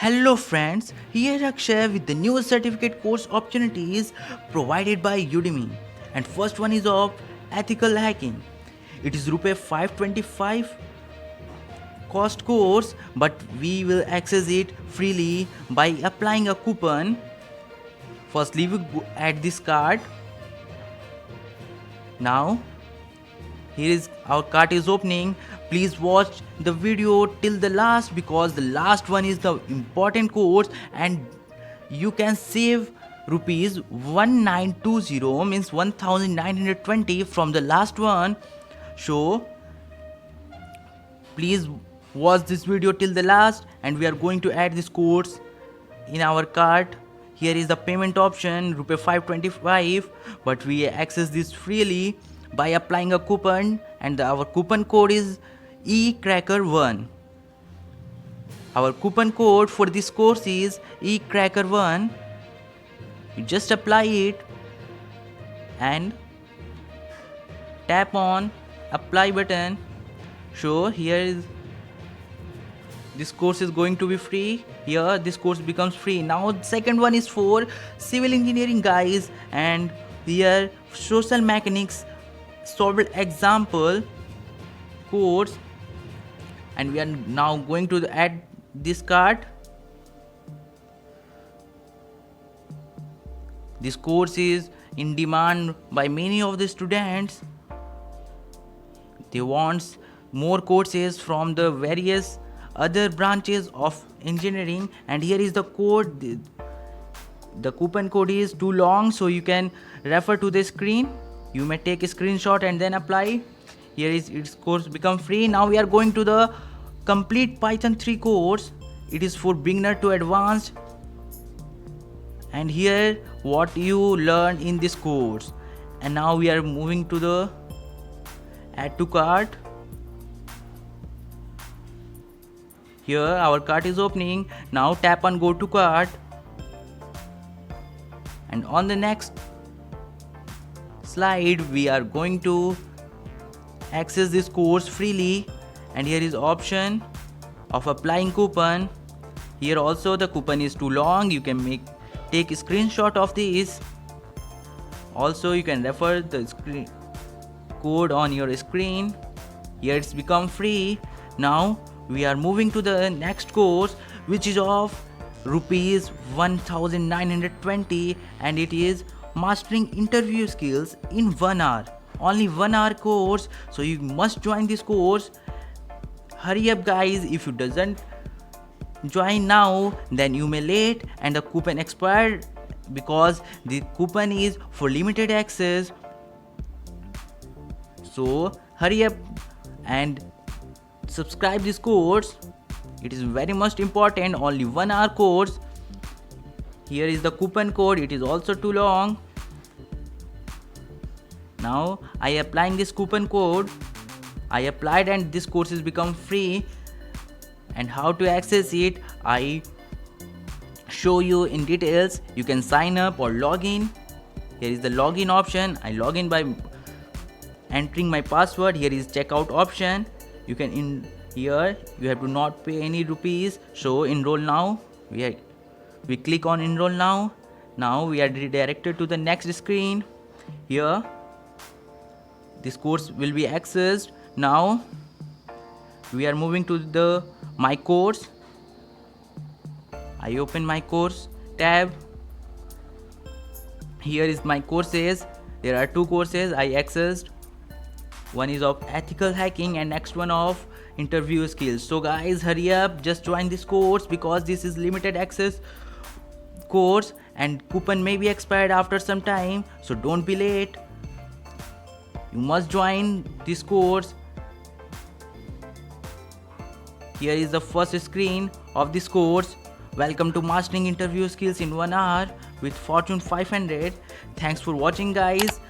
Hello friends, here Akshay with the new certificate course opportunities provided by Udemy. And first one is of ethical hacking. It is Rs 525 cost course, but we will access it freely by applying a coupon. Firstly, we go add this card. Now here is our cart is opening. Please watch the video till the last because the last one is the important course and you can save rupees 1920 means 1920 from the last one. So please watch this video till the last and we are going to add this course in our cart. Here is the payment option Rs 525, but we access this freely by applying a coupon and our coupon code is eCracker1. Our coupon code for this course is eCracker1. You just apply it and tap on apply button. So here is this course is going to be free. Here this course becomes free. Now the second one is for civil engineering guys, and here social mechanics solved example course, and we are now going to add this card. This course is in demand by many of the students. They want more courses from the various other branches of engineering, and here is the code. The coupon code is too long, so you can refer to the screen. You may take a screenshot and then apply. Here is its course become free. Now we are going to the complete Python 3 course. It is for beginner to advanced, and here what you learn in this course. And now we are moving to the add to cart. Here our cart is opening. Now tap on go to cart, and on the next slide we are going to access this course freely, and here is option of applying coupon. Here also the coupon is too long. You can take a screenshot of this. Also you can refer the code on your screen. Here it's become free. Now we are moving to the next course, which is of rupees 1920, and it is mastering interview skills in 1 hour. Only 1 hour course, so you must join this course. Hurry up guys, if you doesn't join now then you may late and the coupon expired, because the coupon is for limited access. So hurry up and subscribe this course. It is very much important. Only 1 hour course. Here is the coupon code. It is also too long. Now I applying this coupon code. I applied and this course has become free. And how to access it I show you in details. You can sign up or log in. Here is the login option. I log in by entering my password. Here is checkout option. You can here you have to not pay any rupees. So enroll now. We click on enroll now. Now we are redirected to the next screen. Here this course will be accessed. Now we are moving to the my course. I open my course tab. Here is my courses. There are 2 courses I accessed. One is of ethical hacking and next one of interview skills. So guys, hurry up, just join this course because this is limited access course and coupon may be expired after some time, so don't be late. You must join this course. Here is the first screen of this course. Welcome to mastering interview skills in 1 hour with Fortune 500. Thanks for watching guys.